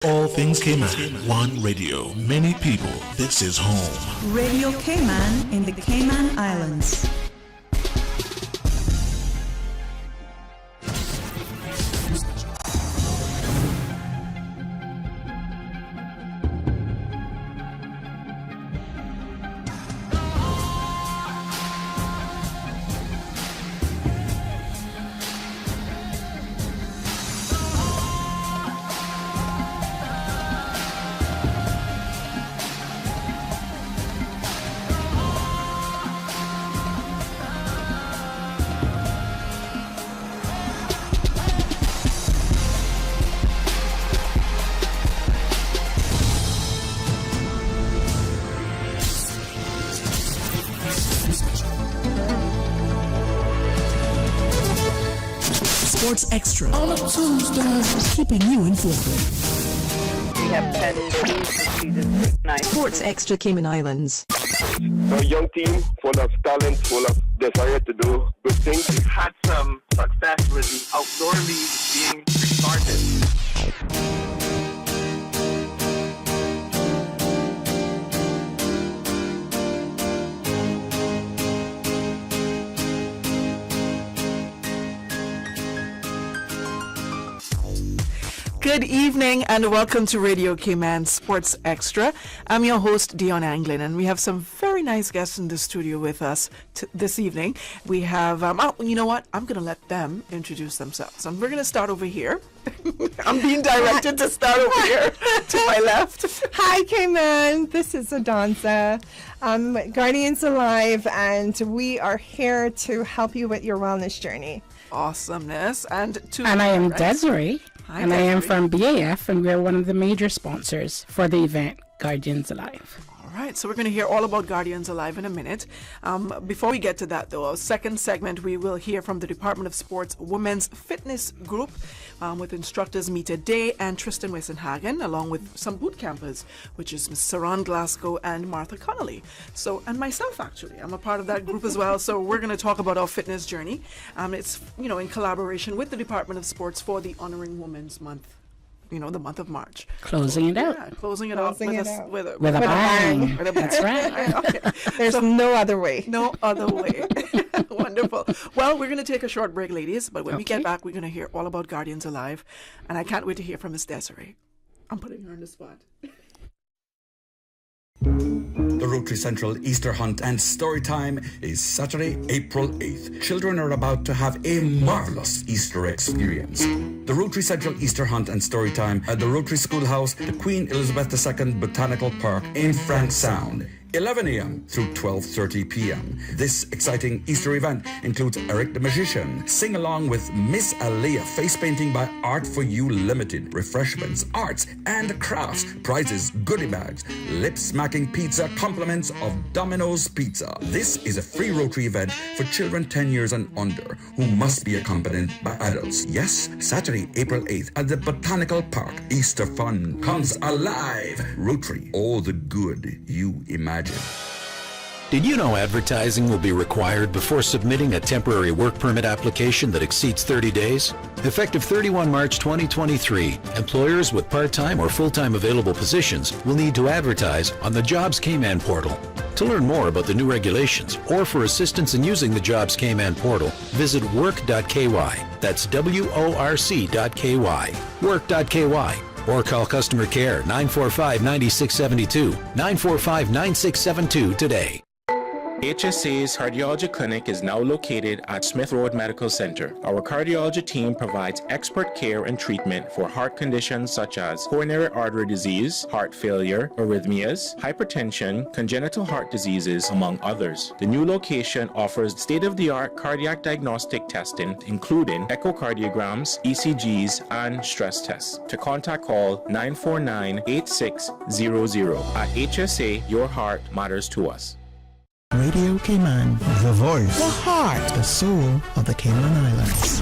All things Cayman, one radio, many people. This is home. Radio Cayman in the Cayman Islands. Sports Xtra on a Tuesday, keeping you informed. We have 10 seasons, 9. Sports Xtra Cayman Islands. A young team full of talent, full of desire to do good things. We've had some success with the outdoor league being restarted. Good evening and welcome to Radio Cayman Sports Extra. I'm your host, Dionne Anglin, and we have some very nice guests in the studio with us this evening. We have, you know what? I'm going to let them introduce themselves. And we're going to start over here. I'm being directed to start over here to my left. Hi, Cayman. This is Adonza. Guardians Alive, and we are here to help you with your wellness journey. Awesomeness. And I am right? Desiree. Hi, and Desiree. I am from BAF, and we're one of the major sponsors for the event Guardians Alive. All right, so we're going to hear all about Guardians Alive in a minute. Before we get to that, though, our second segment, we will hear from the Department of Sports Women's Fitness Group with instructors Mita Day and Tristan Wesenhagen, along with some boot campers, which is Ms. Saran Glasgow and Martha Connolly. So, and myself, actually. I'm a part of that group as well. So we're going to talk about our fitness journey. It's, in collaboration with the Department of Sports for the Honoring Women's Month. The month of March. Closing it out. Yeah, closing it out with a bang. With a bang. That's right. Okay. There's no other way. No other way. Wonderful. Well, we're going to take a short break, ladies, but when we get back, we're going to hear all about Guardians Alive, and I can't wait to hear from Miss Desiree. I'm putting her on the spot. The Rotary Central Easter Hunt and Story Time is Saturday, April 8th. Children are about to have a marvelous Easter experience. The Rotary Central Easter Hunt and Story Time at the Rotary Schoolhouse, the Queen Elizabeth II Botanical Park in Frank Sound. 11 a.m. through 12:30 p.m. This exciting Easter event includes Eric the Magician, sing along with Miss Alea, face painting by Art for You Limited, refreshments, arts and crafts, prizes, goodie bags, lip smacking pizza, compliments of Domino's Pizza. This is a free Rotary event for children 10 years and under who must be accompanied by adults. Yes, Saturday, April 8th at the Botanical Park. Easter fun comes alive. Rotary, all the good you imagine. Did you know advertising will be required before submitting a temporary work permit application that exceeds 30 days? Effective 31 March 2023, employers with part-time or full-time available positions will need to advertise on the Jobs Cayman portal. To learn more about the new regulations or for assistance in using the Jobs Cayman portal, visit work.ky. That's worc.ky. Work.ky. Or call customer care 945-9672, 945-9672 today. HSA's cardiology clinic is now located at Smith Road Medical Center. Our cardiology team provides expert care and treatment for heart conditions such as coronary artery disease, heart failure, arrhythmias, hypertension, congenital heart diseases, among others. The new location offers state-of-the-art cardiac diagnostic testing, including echocardiograms, ECGs, and stress tests. To contact, call 949-8600. At HSA, your heart matters to us. Radio Cayman, The voice, the heart, the soul of the Cayman Islands.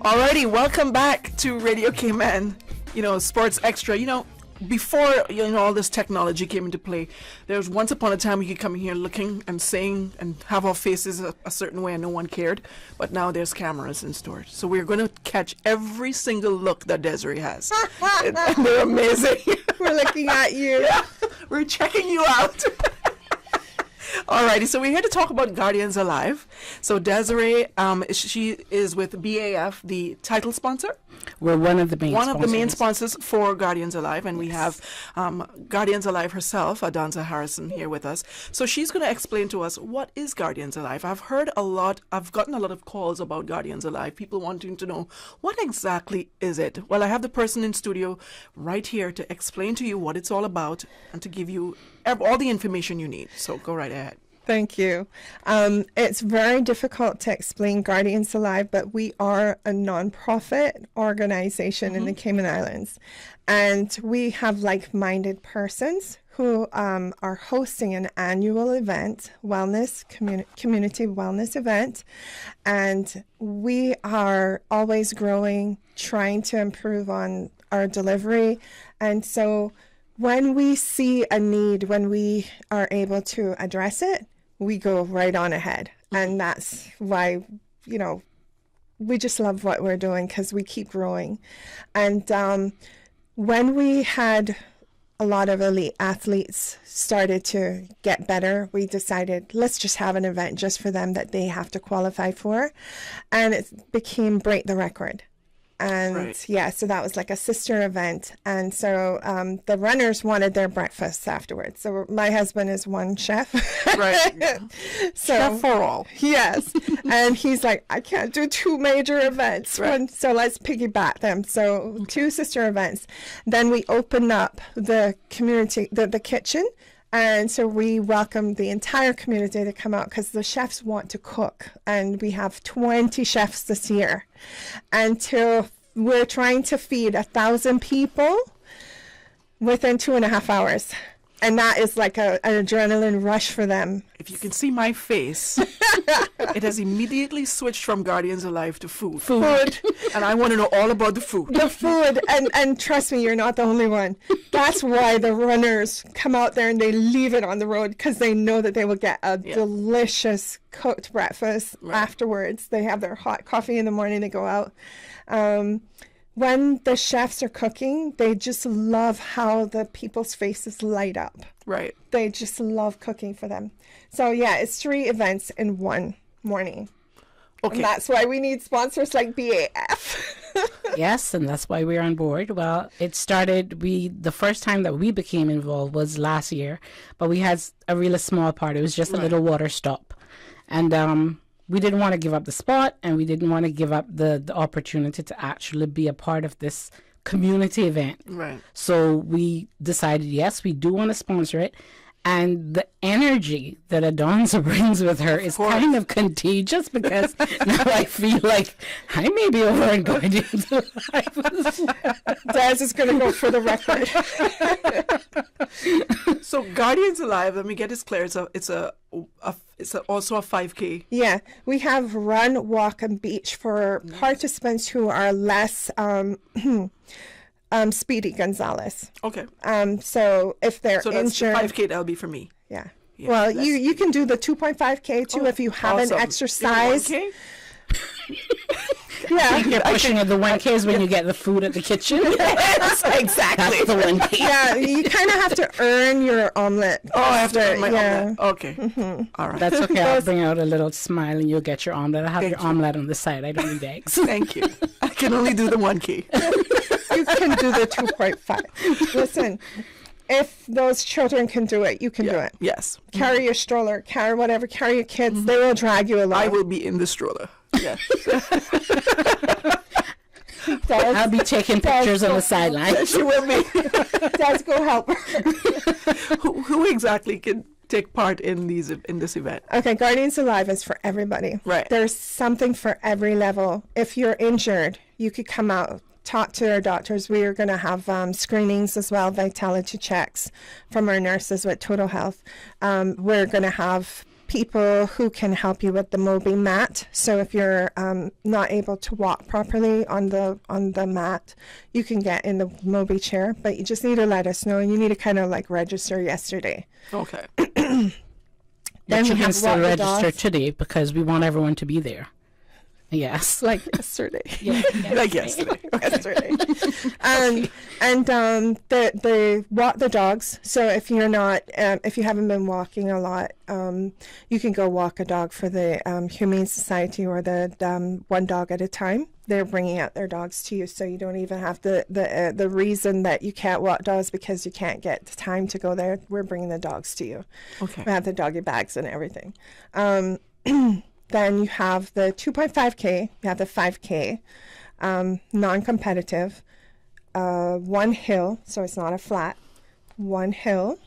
Alrighty, welcome back to Radio Cayman, Sports Extra. Before, all this technology came into play, there was once upon a time we could come in here looking and saying and have our faces a certain way and no one cared. But now there's cameras in storage. So we're going to catch every single look that Desiree has. and they're amazing. We're looking at you. Yeah, we're checking you out. Alrighty, so we're here to talk about Guardians Alive. So Desiree, she is with BAF, the title sponsor. We're one of the main sponsors. One of the main sponsors for Guardians Alive, and we have Guardians Alive herself, Adonza Harrison, here with us. So she's going to explain to us what is Guardians Alive. I've gotten a lot of calls about Guardians Alive, people wanting to know what exactly is it. Well, I have the person in studio right here to explain to you what it's all about and to give you all the information you need. So go right ahead. Thank you. It's very difficult to explain Guardians Alive, but we are a non-profit organization in the Cayman Islands. And we have like-minded persons who are hosting an annual event, community wellness event. And we are always growing, trying to improve on our delivery. And so when we see a need, when we are able to address it, we go right on ahead. And that's why, we just love what we're doing because we keep growing. And when we had a lot of elite athletes started to get better, we decided, let's just have an event just for them that they have to qualify for. And it became Break the Record. And so that was like a sister event. And so the runners wanted their breakfasts afterwards. So my husband is one chef. Right. So, chef for all. Yes. And he's like, I can't do two major events. Right. So let's piggyback them. So 2 sister events. Then we opened up the community, the kitchen. And so we welcome the entire community to come out because the chefs want to cook. And we have 20 chefs this year. And we're trying to feed 1,000 people within 2.5 hours. And that is like an adrenaline rush for them. If you can see my face, it has immediately switched from Guardians Alive to food. And I want to know all about the food. The food. And trust me, you're not the only one. That's why the runners come out there and they leave it on the road because they know that they will get a delicious cooked breakfast afterwards. They have their hot coffee in the morning. They go out. When the chefs are cooking, they just love how the people's faces light up. Right. They just love cooking for them. So, it's 3 events in one morning. Okay. And that's why we need sponsors like BAF. Yes, and that's why we're on board. Well, it started, the first time that we became involved was last year, but we had a really small part. It was just a little water stop. And we didn't want to give up the spot, and we didn't want to give up the opportunity to actually be a part of this community event. Right. So we decided, yes, we do want to sponsor it. And the energy that Adonza brings with her is kind of contagious because now I feel like I may be over in Guardians Alive. Daz is going to go for the record. So Guardians Alive, let me get this clear. It's also a 5K. Yeah, we have run, walk, and beach for participants who are less Speedy Gonzalez. Okay. So if they're that's injured, 5K, that'll be for me. Yeah. Well, you can do the 2.5K too if you haven't exercised. Yeah, you're pushing at the 1Ks when you get the food at the kitchen. Yes, exactly. That's the 1K. Yeah, you kind of have to earn your omelet. Oh, I have to earn my omelet. Okay. Mm-hmm. All right. That's okay. I'll bring out a little smile and you'll get your omelet. I'll have your omelet on the side. I don't need eggs. Thank you. I can only do the 1K. You can do the 2.5. Listen, if those children can do it, you can do it. Yes. Carry your stroller, carry whatever, carry your kids. They will drag you along. I will be in the stroller. Yes. I'll be taking pictures on the sideline. She will be. Let's go help her. Who exactly can take part in this event? Okay, Guardians Alive is for everybody. Right. There's something for every level. If you're injured, you could come out, talk to our doctors. We are going to have screenings as well, vitality checks from our nurses with Total Health. We're going to have people who can help you with the Moby mat. So if you're not able to walk properly on the mat, you can get in the Moby chair, but you just need to let us know, and you need to kind of like register yesterday. Okay. Then you can still register today because we want everyone to be there. Yes. Like yesterday. Yeah, like yesterday. Yesterday. They walk the dogs. So if you're not, if you haven't been walking a lot, you can go walk a dog for the Humane Society or the One Dog at a Time. They're bringing out their dogs to you, so you don't even have the reason that you can't walk dogs because you can't get the time to go there. We're bringing the dogs to you. Okay. We have the doggy bags and everything. Then you have the 2.5K, you have the 5K, non-competitive, one hill, so it's not a flat, one hill,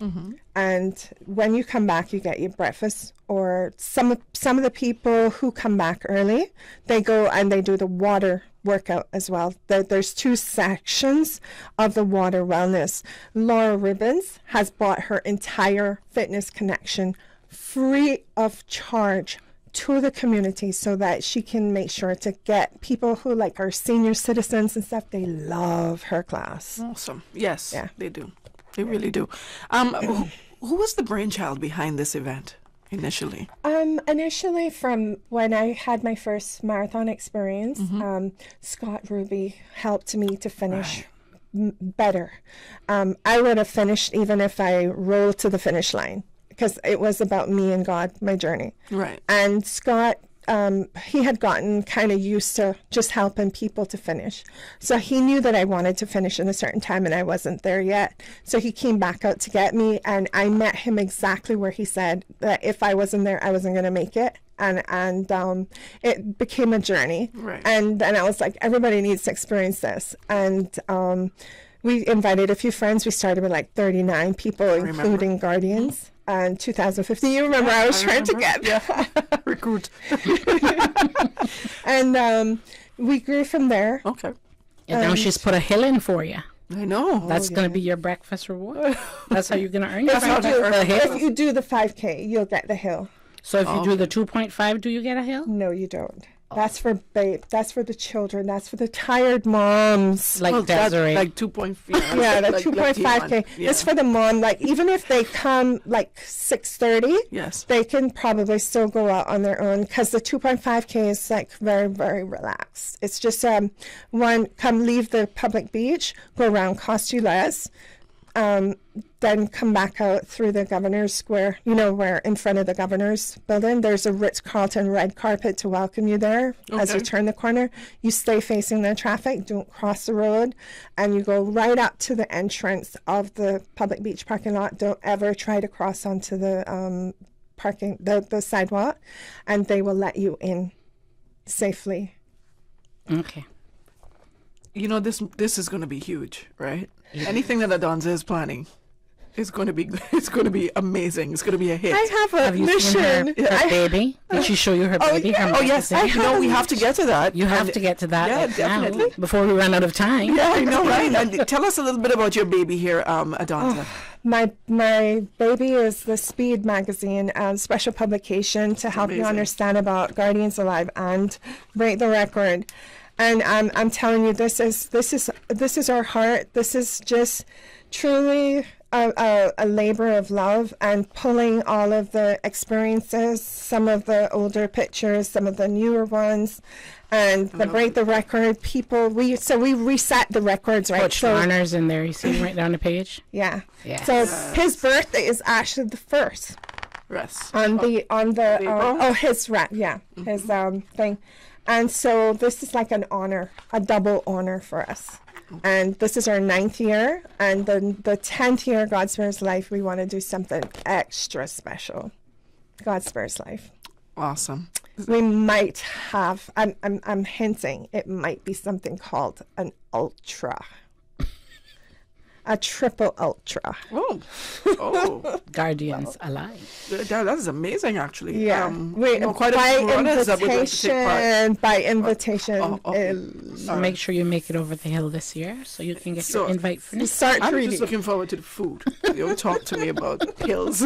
and when you come back, you get your breakfast. Or some of the people who come back early, they go and they do the water workout as well. There's 2 sections of the water wellness. Laura Ribbons has bought her entire Fitness Connection free of charge to the community so that she can make sure to get people who like are senior citizens and stuff. They love her class. Awesome. Yes, Yeah. they do. They really do. Who was the brainchild behind this event initially? Initially, from when I had my first marathon experience, Scott Ruby helped me to finish better. I would have finished even if I rolled to the finish line, because it was about me and God, my journey. Right. And Scott, he had gotten kind of used to just helping people to finish. So he knew that I wanted to finish in a certain time and I wasn't there yet. So he came back out to get me, and I met him exactly where he said that if I wasn't there, I wasn't going to make it. And it became a journey. Right. And then I was like, everybody needs to experience this. And we invited a few friends. We started with like 39 people, including guardians. And 2015, you remember, I was trying to get recruit. And we grew from there. Okay. And now she's put a hill in for you. I know. That's going to be your breakfast reward. That's how you're going to earn your If you do the 5K, you'll get the hill. So if you do the 2.5, do you get a hill? No, you don't. That's for That's for the children. That's for the tired moms. Like Desiree. Like 2.5. Yeah, the like 2.5K. Yeah. It's for the mom. Like even if they come like 6:30, yes, they can probably still go out on their own, because the 2.5K is like very, very relaxed. It's just come leave the public beach, go around, cost you less. Then come back out through the Governor's Square, where in front of the Governor's building, there's a Ritz-Carlton red carpet to welcome you there. As you turn the corner. You stay facing the traffic, don't cross the road, and you go right up to the entrance of the public beach parking lot. Don't ever try to cross onto the the sidewalk, and they will let you in safely. Okay. This is going to be huge, right? Anything that Adonza is planning is going to be amazing. It's going to be a hit. I have you mission. Seen her baby? Did she show you her baby? Yeah. Yes. We have to get to that. You have to get to that. Yeah, definitely. Now, before we run out of time. Yeah, I know, right? And tell us a little bit about your baby here, Adonza. My baby is the Speed magazine special publication to help you understand about Guardians Alive and break the record. And I'm telling you, this is our heart. This is just truly a labor of love, and pulling all of the experiences, some of the older pictures, some of the newer ones, and the break the record people. We reset the records, right? Coach Warner's in there. You see him right down the page. Yeah. Yes. So his birthday is actually the 1st. Yes. His thing. And so this is like an honor, a double honor for us. And this is our 9th year, and then the 10th year, God Spares Life, we want to do something extra special. God Spares Life. Awesome. We might have, I'm hinting, it might be something called an Ultra. a triple ultra. Oh, Guardians Alive. that is amazing, actually. Yeah, quite a few runners that would like to take part. By invitation. So make sure you make it over the hill this year so you can get your invite for next Start I'm reading. just looking forward to the food. You don't talk to me about pills.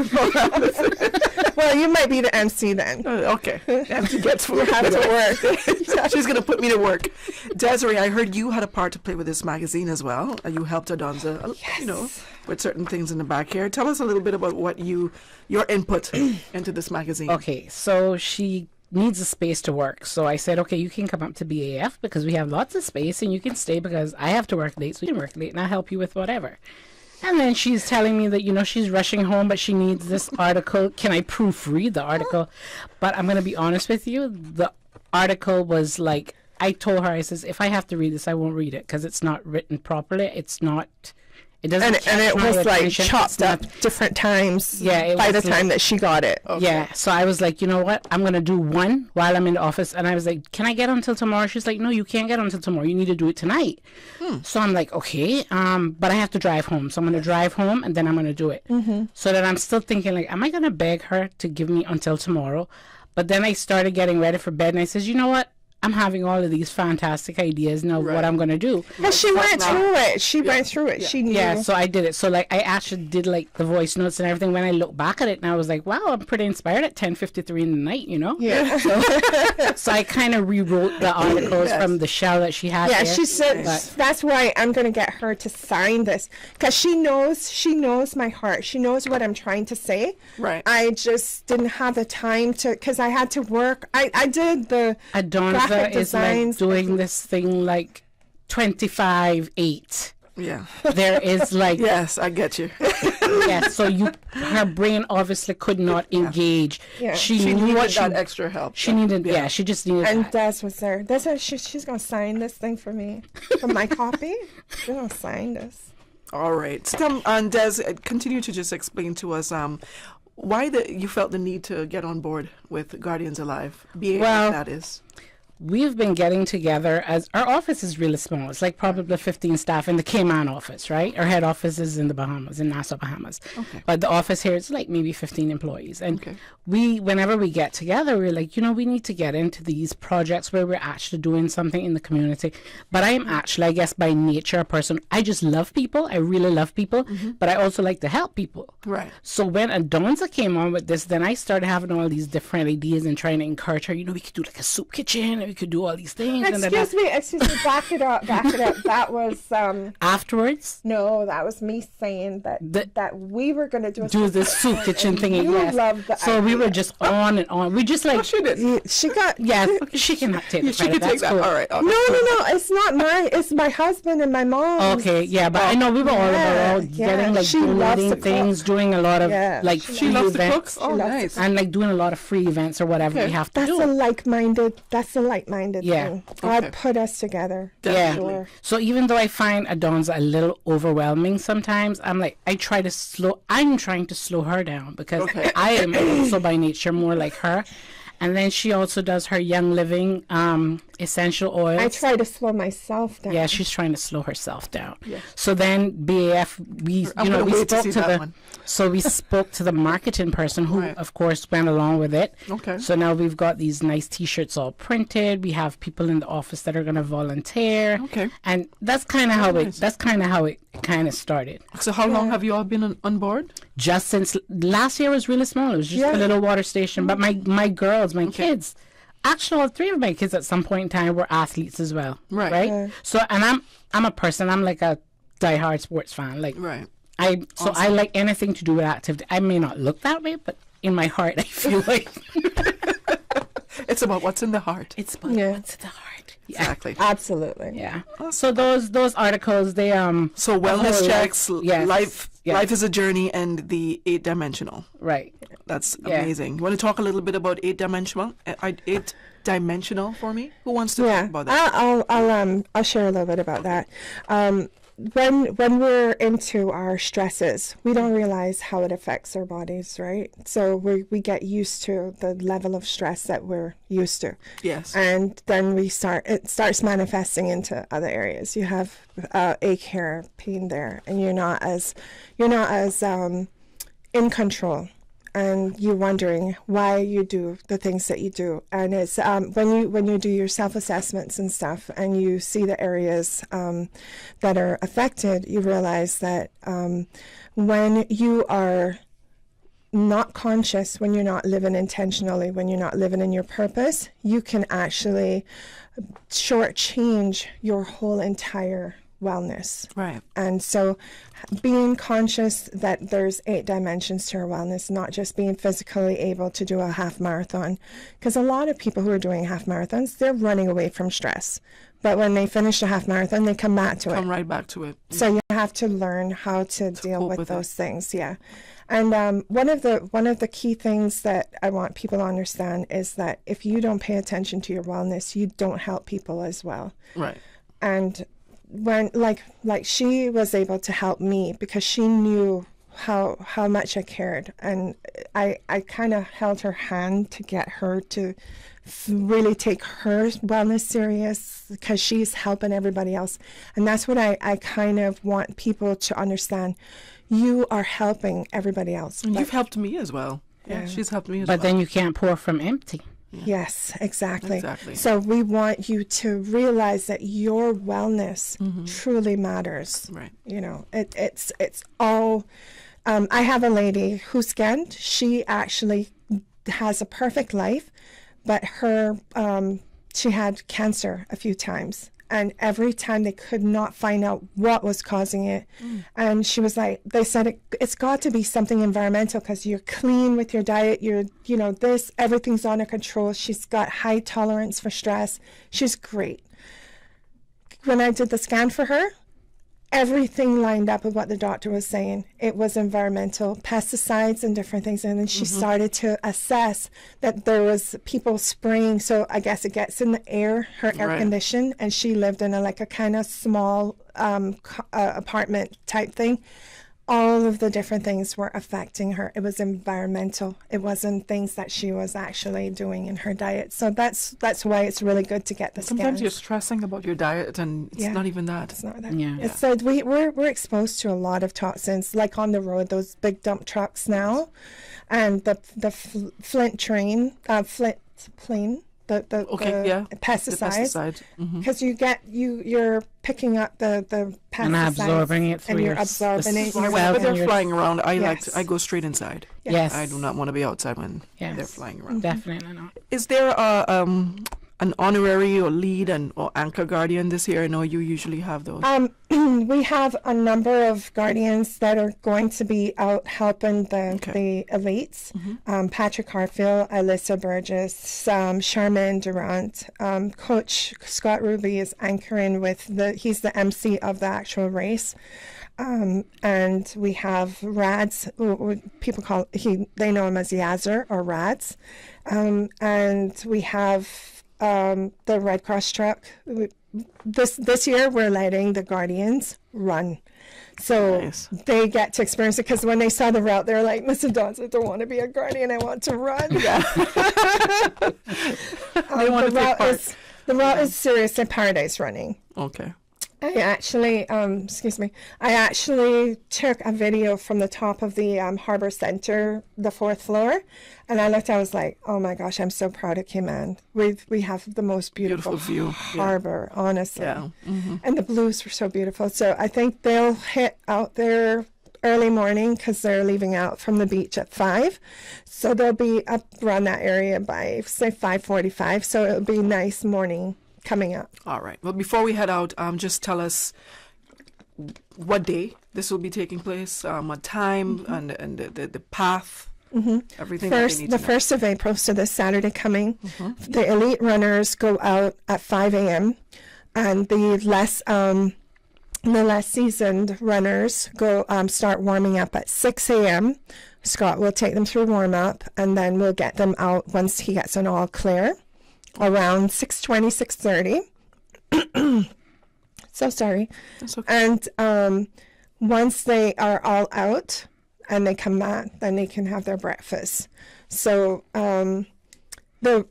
Well, you might be the MC then. Okay. MC gets food. You have to work. She's going to put me to work. Desiree, I heard you had a part to play with this magazine as well. You helped Adonza, with certain things in the back here. Tell us a little bit about what your input into this magazine. Okay, so she needs a space to work. So I said, okay, you can come up to BAF because we have lots of space, and you can stay because I have to work late, so you can work late, and I'll help you with whatever. And then she's telling me that, she's rushing home, but she needs this article. Can I proofread the article? But I'm going to be honest with you. The article was like, I told her, I says, if I have to read this, I won't read it because it's not written properly. It's not, it doesn't. And it was like attention. chopped up different times by the time that she got it. Okay. Yeah. So I was like, you know what? I'm going to do one while I'm in the office. And I was like, can I get until tomorrow? She's like, no, you can't get until tomorrow. You need to do it tonight. So I'm like, okay. But I have to drive home. So I'm going to drive home and then I'm going to do it. So that I'm still thinking like, am I going to beg her to give me until tomorrow? But then I started getting ready for bed and I says, you know what? I'm having all of these fantastic ideas now what I'm going to do. And she went through it. She went through it. She knew. Yeah, so I did it. So, like, I actually did, like, the voice notes and everything. When I look back at it, and I was like, wow, I'm pretty inspired at 10:53 in the night, Yeah. So I kind of rewrote the articles from the shell that she had there. She said, that's why I'm going to get her to sign this. Because she knows my heart. She knows what I'm trying to say. Right. I just didn't have the time to, because I had to work. I did the Adonza graphic is designs. like doing this thing like 25/8. Yeah. There is like yes, I get you. Yeah, so her brain obviously could not engage. Yeah. She needed that extra help. She needed, she just needed. And that. Des was there. She's gonna sign this thing for me, for my copy. She's gonna sign this. All right. So, and Des, continue to just explain to us why you felt the need to get on board with Guardians Alive. Well, that is. We've been getting together as our office is really small. It's like probably 15 staff in the Cayman office, right? Our head office is in the Bahamas, in Nassau, Bahamas. Okay. But the office here is like maybe 15 employees. And whenever we get together, we're like, we need to get into these projects where we're actually doing something in the community. But I am actually, I guess, by nature, a person, I just love people. I really love people. But I also like to help people. Right. So when Adonza came on with this, then I started having all these different ideas and trying to encourage her, we could do like a soup kitchen. We could do all these things. Excuse me, back it up. That was afterwards. No, that was me saying that we were going to do this soup kitchen thing. You loved the so idea. we were just on and on. We just like she did. She got she can take the she credit. can take that. Cool. All right. Okay. No, it's not mine. It's my husband and my mom. Okay, yeah, but I know we were all about getting like donating things, doing a lot of like she loves to cook. events. Oh, nice. And like doing a lot of free events or whatever we have to do. That's a like-minded thing. God put us together. Yeah. Sure. So even though I find Adonza a little overwhelming sometimes, I'm trying to slow her down because I am also by nature more like her. And then she also does her Young Living essential oils. I try to slow myself down. Yeah, she's trying to slow herself down. Yeah. So then BAF, we spoke to the marketing person who, of course, went along with it. Okay. So now we've got these nice T-shirts all printed. We have people in the office that are going to volunteer. Okay. And that's kind of how it kind of started. So how long have you all been on board? Just since last year was really small. It was just a little water station. But my girls, my kids. Actually, all three of my kids at some point in time were athletes as well. Right. Yeah. So, and I'm a person. I'm like a diehard sports fan. Like, I like anything to do with activity. I may not look that way, but in my heart, I feel like it's about what's in the heart. It's about what's in the heart. Yeah. Exactly. Absolutely. Yeah. So those articles, they So wellness checks, life. Life is a journey, and the 8-dimensional. Right. That's amazing. You want to talk a little bit about 8-dimensional? 8-dimensional for me? Who wants to talk about that? I'll share a little bit about that. when we're into our stresses, we don't realize how it affects our bodies, right? So we get used to the level of stress that we're used to. Yes. And then it starts manifesting into other areas. You have ache here, pain there, and you're not as in control. And you're wondering why you do the things that you do. And it's when you do your self-assessments and stuff, and you see the areas that are affected, you realize that when you are not conscious, when you're not living intentionally, when you're not living in your purpose, you can actually shortchange your whole entire wellness. Right. And so being conscious that there's 8 dimensions to our wellness, not just being physically able to do a half marathon, because a lot of people who are doing half marathons, they're running away from stress. But when they finish a half marathon, they come back to it. Come right back to it. So you have to learn how to deal with those things. Yeah. And one of the key things that I want people to understand is that if you don't pay attention to your wellness, you don't help people as well. Right. And when like she was able to help me because she knew how much I cared, and I kind of held her hand to get her to really take her wellness serious, because she's helping everybody else. And that's what I kind of want people to understand. You are helping everybody else. And you've helped me as well. Yeah, she's helped me as well. But then you can't pour from empty. Yeah. Yes, exactly. So we want you to realize that your wellness truly matters. Right. You know, it's all. I have a lady who's scanned. She actually has a perfect life, but her she had cancer a few times. And every time they could not find out what was causing it. And she was like, they said, it's got to be something environmental, because you're clean with your diet. Everything's under control. She's got high tolerance for stress. She's great. When I did the scan for her, everything lined up with what the doctor was saying. It was environmental, pesticides and different things. And then she started to assess that there was people spraying. So I guess it gets in the air, her air condition. And she lived in a kind of small apartment type thing. All of the different things were affecting her. It was environmental. It wasn't things that she was actually doing in her diet. So that's why it's really good to get the scans. Sometimes you're stressing about your diet, and it's not even that. It's not that. Yeah. It's that we're exposed to a lot of toxins, like on the road, those big dump trucks now, and the Flint plane. The pesticides, because you're picking up the pesticides and absorbing it through and you're absorbing it. When they're flying around, I go straight inside. Yes. I do not want to be outside when they're flying around. Definitely not. Is there an honorary or lead or anchor guardian this year? I know you usually have those. We have a number of guardians that are going to be out helping the elites. Patrick Hartfield, Alyssa Burgess, Charmaine Durant. Coach Scott Ruby is anchoring he's the MC of the actual race. And we have Rads, people they know him as Yazzer or Rads. And we have the Red Cross truck. This year we're letting the Guardians run, so they get to experience it, because when they saw the route, they're like, Mr. Dawes, I don't want to be a Guardian, I want to run. They want to take part. The route is Seriously Paradise running. Okay. I actually took a video from the top of the Harbor Center, the 4th floor, and I was like, oh my gosh, I'm so proud of Cayman. We have the most beautiful view. harbor, honestly. Yeah. And the blues were so beautiful. So I think they'll hit out there early morning, because they're leaving out from the beach at 5. So they'll be up around that area by, say, 5:45. So it'll be nice morning coming up. All right. Well, before we head out, just tell us what day this will be taking place, what time, and the path, everything. The 1st of April, so this Saturday coming. The elite runners go out at 5 a.m. and the less seasoned runners go start warming up at 6 a.m. Scott will take them through warm up, and then we'll get them out once he gets an all clear. Around 6:20, 6:30. So sorry. That's okay. And once they are all out and they come back, then they can have their breakfast. So the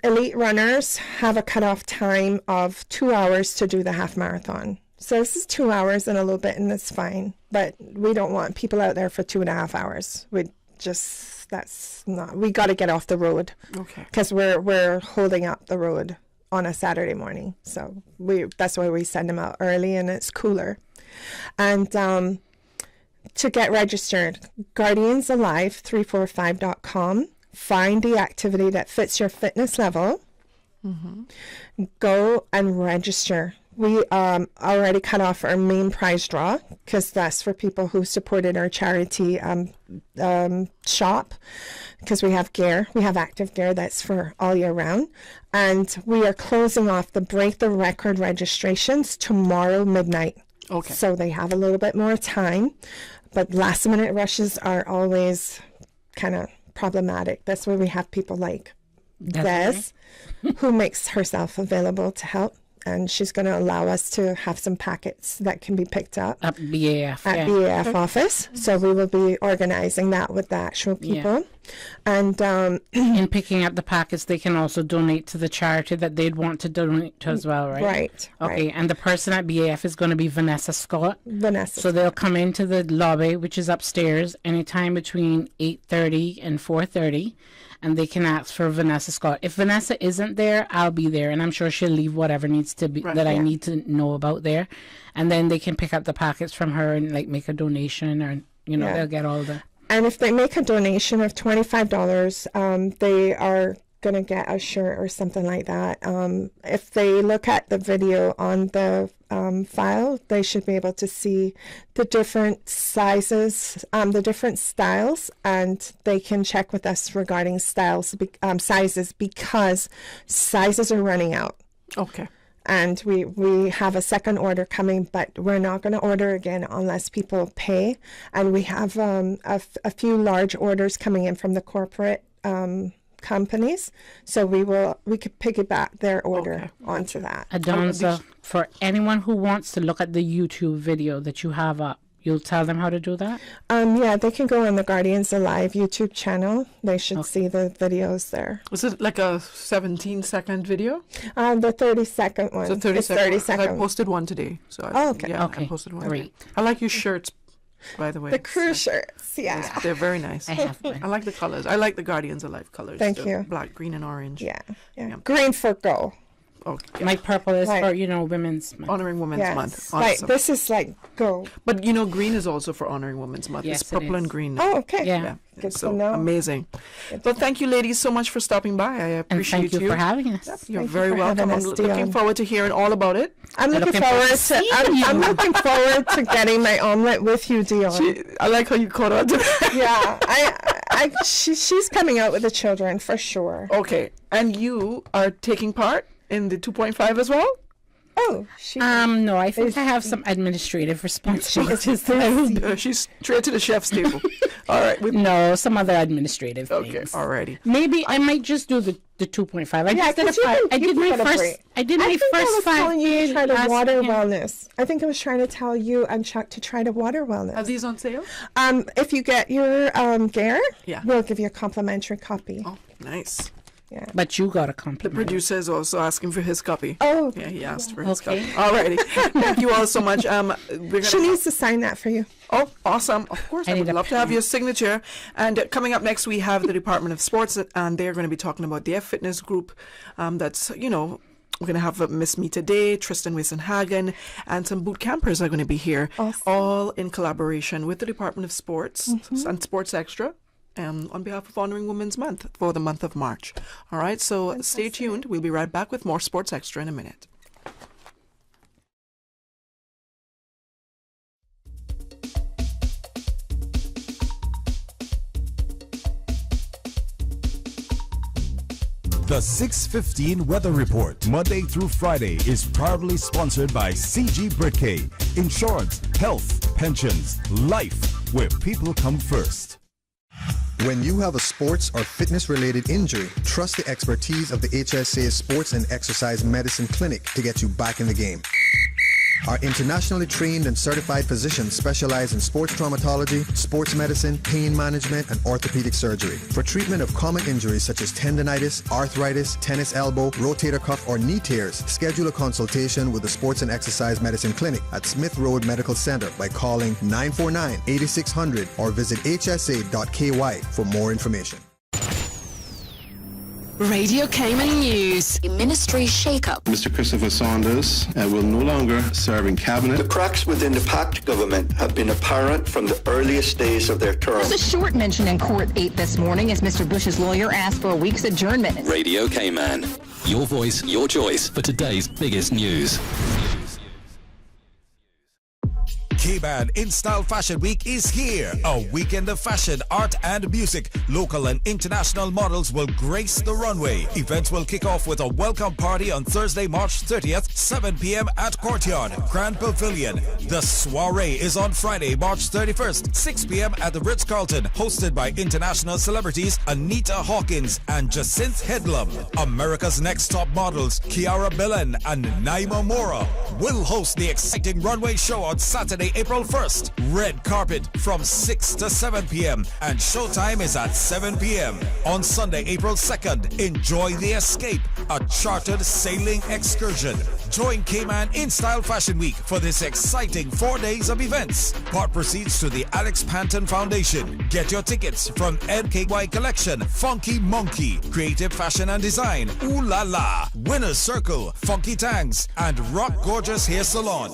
elite runners have a cutoff time of 2 hours to do the half marathon. So this is 2 hours and a little bit, and that's fine. But we don't want people out there for 2.5 hours. We got to get off the road. Okay. Because we're holding up the road on a Saturday morning. So that's why we send them out early, and it's cooler. And to get registered, guardiansalive345.com. Find the activity that fits your fitness level. Go and register. We already cut off our main prize draw because that's for people who supported our charity shop, because we have gear. We have active gear that's for all year round. And we are closing off the Break the Record registrations tomorrow midnight. Okay. So they have a little bit more time. But last minute rushes are always kind of problematic. That's where we have people like Des, who makes herself available to help. And she's going to allow us to have some packets that can be picked up at BAF office. So we will be organizing that with the actual people. And in picking up the packets, they can also donate to the charity that they'd want to donate to as well, right? Right. Okay. And the person at BAF is going to be Vanessa Scott. So they'll come into the lobby, which is upstairs, anytime between 8:30 and 4:30. And they can ask for Vanessa Scott. If Vanessa isn't there, I'll be there, and I'm sure she'll leave whatever needs to be I need to know about there, and then they can pick up the packets from her and like make a donation, or they'll get all the. And if they make a donation of $25, they are going to get a shirt or something like that. If they look at the video on the file, they should be able to see the different sizes, the different styles, and they can check with us regarding sizes, because sizes are running out. Okay. And we have a second order coming, but we're not going to order again unless people pay. And we have a few large orders coming in from the corporate companies, so we could piggyback their order onto that. Adonza, for anyone who wants to look at the YouTube video that you have up, you'll tell them how to do that? They can go on the Guardians Alive YouTube channel. They should see the videos there. Was it like a 17-second video? The 30-second one. So 30 seconds. I posted one today. So okay. I posted one. Great. I like your shirts, by the way. The crew shirts, yeah. They're very nice. I have one. I like the colors. I like the Guardians Alive colors. Thank you. Black, green, and orange. Yeah. Green for go. Okay. My purple is for, Women's Month. Honoring Women's Month. Awesome. Like, this is like go. But, green is also for Honoring Women's Month. Yes, it's purple and green. Oh, okay. Yeah. Good so to know. Amazing. Well, thank you, ladies, so much for stopping by. I appreciate and thank you for having us. Yep, you're very welcome. I'm looking forward to hearing all about it. I'm looking forward to getting my omelet with you, Dionne. I like how you caught on to that. Yeah, she's coming out with the children for sure. Okay, and you are taking part in the 2.5 as well? Oh, no, I think I have some administrative responsibilities. She's straight to the chef's table. All right. No, some other administrative things. Okay, alrighty. Maybe I might just do the 2.5. I did my first 5 years. Try the water wellness. I think I was trying to tell you and Chuck to try the water wellness. Are these on sale? If you get your gear, yeah, we'll give you a complimentary copy. Oh, nice. Yeah. But you got a compliment. The producer is also asking for his copy. Oh. Yeah, he asked for his copy. Alrighty. Thank you all so much. She needs to sign that for you. Oh, awesome. Of course. I would love to have your signature. And coming up next, we have the Department of Sports, and they're going to be talking about their fitness group. That's, we're going to have Miss Mita Day, Tristan Wissenhagen, and some boot campers are going to be here, all in collaboration with the Department of Sports and Sports Extra. On behalf of Honoring Women's Month for the month of March. All right, so stay tuned. We'll be right back with more Sports Extra in a minute. The 6:15 Weather Report, Monday through Friday, is proudly sponsored by CG Britcay. Insurance, health, pensions, life, where people come first. When you have a sports or fitness-related injury, trust the expertise of the HSA Sports and Exercise Medicine Clinic to get you back in the game. Our internationally trained and certified physicians specialize in sports traumatology, sports medicine, pain management, and orthopedic surgery. For treatment of common injuries such as tendinitis, arthritis, tennis elbow, rotator cuff, or knee tears, schedule a consultation with the Sports and Exercise Medicine Clinic at Smith Road Medical Center by calling 949-8600 or visit hsa.ky for more information. Radio Cayman News. Ministry shake-up. Mr. Christopher Saunders will no longer serve in cabinet. The cracks within the PACT government have been apparent from the earliest days of their term. There's a short mention in Court 8 this morning as Mr. Bush's lawyer asked for a week's adjournment. Radio Cayman. Your voice, your choice for today's biggest news. Cayman In Style Fashion Week is here. A weekend of fashion, art and music. Local and international models will grace the runway. Events will kick off with a welcome party on Thursday, March 30th, 7 p.m. at Courtyard, Grand Pavilion. The soiree is on Friday, March 31st, 6 p.m. at the Ritz-Carlton, hosted by international celebrities Anita Hawkins and Jacinth Headlam. America's Next Top Models, Kiara Belen and Naima Mora, will host the exciting runway show on Saturday, April 1st. Red carpet from 6 to 7 p.m. and showtime is at 7 p.m. On Sunday, April 2nd, enjoy the escape, a chartered sailing excursion. Join Cayman In Style Fashion Week for this exciting 4 days of events. Part proceeds to the Alex Panton Foundation. Get your tickets from NKY Collection, Funky Monkey, Creative Fashion and Design, Ooh La La, Winner's Circle, Funky Tangs, and Rock Gorgeous Hair Salon.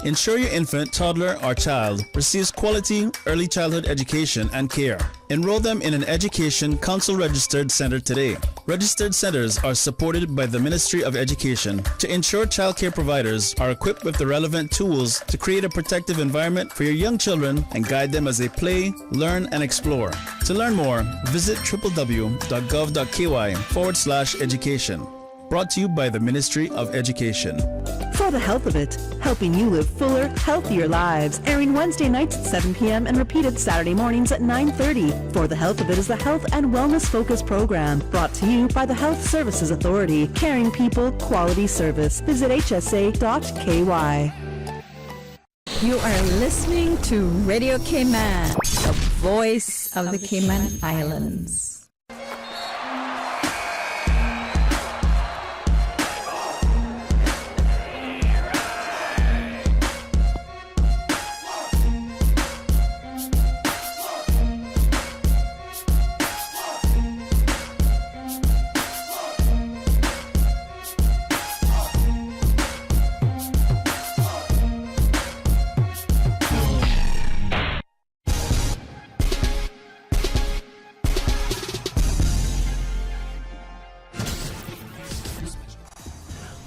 Ensure your infant, toddler, or child receives quality early childhood education and care. Enroll them in an education council-registered center today. Registered centers are supported by the Ministry of Education to ensure childcare providers are equipped with the relevant tools to create a protective environment for your young children and guide them as they play, learn, and explore. To learn more, visit www.gov.ky/education. Brought to you by the Ministry of Education. For the Health of It, helping you live fuller, healthier lives. Airing Wednesday nights at 7 p.m. and repeated Saturday mornings at 9:30. For the Health of It is the health and wellness focused program brought to you by the Health Services Authority. Caring people, quality service. Visit hsa.ky. You are listening to Radio Cayman, the voice of the Cayman Islands.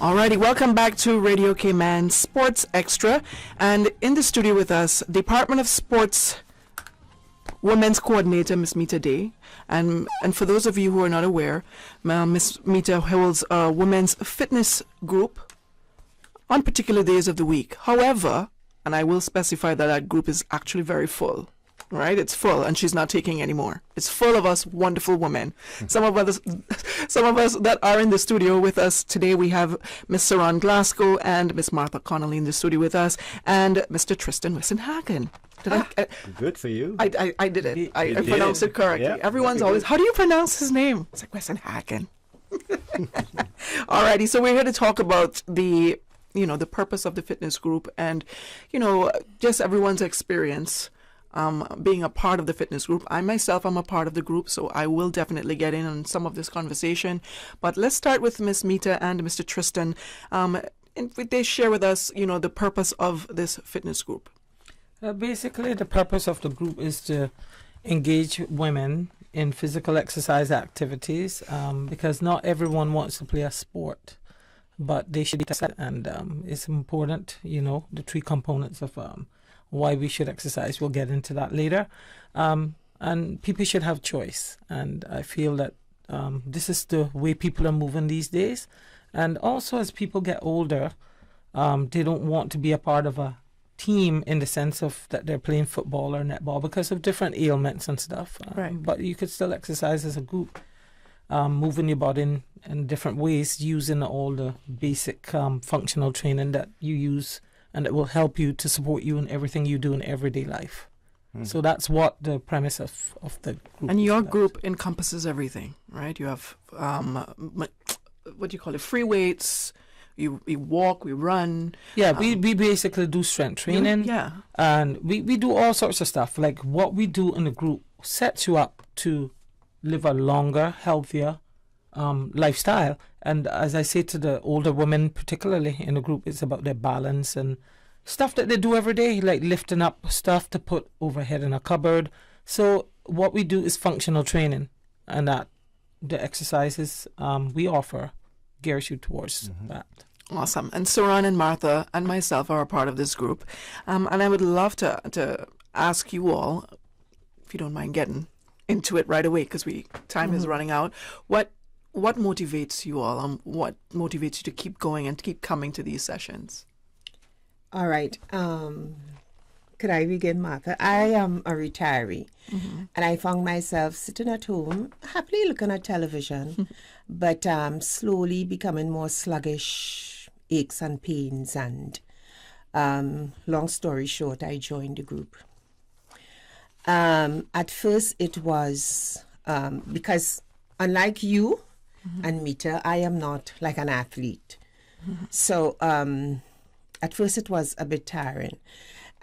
Alrighty, welcome back to Radio Cayman Sports Extra, and in the studio with us, Department of Sports Women's Coordinator, Miss Mita Day, and for those of you who are not aware, Miss Mita holds a women's fitness group on particular days of the week. However, and I will specify that that group is actually very full. Right, it's full, and she's not taking any more. It's full of us wonderful women. Some of us that are in the studio with us today. We have Miss Saran Glasgow and Miss Martha Connolly in the studio with us, and Mr. Tristan Wissenhagen. Good for you. I did it. I pronounced it correctly. Yeah, everyone's always, how do you pronounce his name? It's like Wissenhagen. Alrighty, so we're here to talk about the purpose of the fitness group, and just everyone's experience. Being a part of the fitness group. I myself am a part of the group, so I will definitely get in on some of this conversation. But let's start with Miss Mita and Mr. Tristan. And they share with us, the purpose of this fitness group. Basically, the purpose of the group is to engage women in physical exercise activities, because not everyone wants to play a sport, but they should be tested, and it's important, the three components of why we should exercise. We'll get into that later. And people should have choice. And I feel that this is the way people are moving these days. And also as people get older, they don't want to be a part of a team in the sense of that they're playing football or netball because of different ailments and stuff. Right. But you could still exercise as a group, moving your body in different ways, using all the basic functional training that you use, and it will help you to support you in everything you do in everyday life. So that's what the premise of the group And is your about. group encompasses everything, right? You have, what do you call it, free weights, you walk, we run. Yeah, we basically do strength training. Yeah. And we do all sorts of stuff. Like what we do in the group sets you up to live a longer, healthier lifestyle. And as I say to the older women, particularly in the group, it's about their balance and stuff that they do every day, like lifting up stuff to put overhead in a cupboard. So what we do is functional training, and that the exercises we offer gears you towards that. Awesome. And Saran and Martha and myself are a part of this group. And I would love to ask you all, if you don't mind getting into it right away, because time is running out. What motivates you all? What motivates you to keep going and to keep coming to these sessions? All right. Could I begin, Martha? I am a retiree, and I found myself sitting at home, happily looking at television, but slowly becoming more sluggish, aches and pains, and long story short, I joined the group. At first, it was because unlike you and Mita, I am not like an athlete. So at first, it was a bit tiring.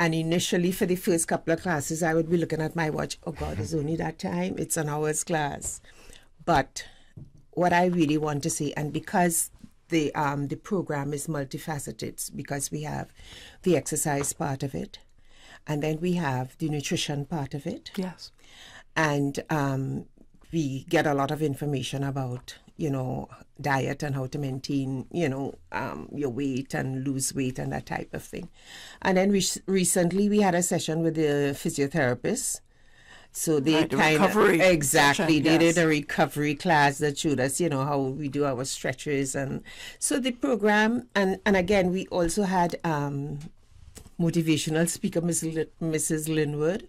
And initially, for the first couple of classes, I would be looking at my watch. Oh, God, it's only that time. It's an hour's class. But what I really want to say, and because the program is multifaceted, because we have the exercise part of it, and then we have the nutrition part of it. Yes. And we get a lot of information about, diet and how to maintain, your weight and lose weight and that type of thing. And then recently we had a session with the physiotherapist. So they kind of exactly they did a recovery class that showed us, how we do our stretches, and so the program. And again, we also had motivational speaker Mrs. Linwood,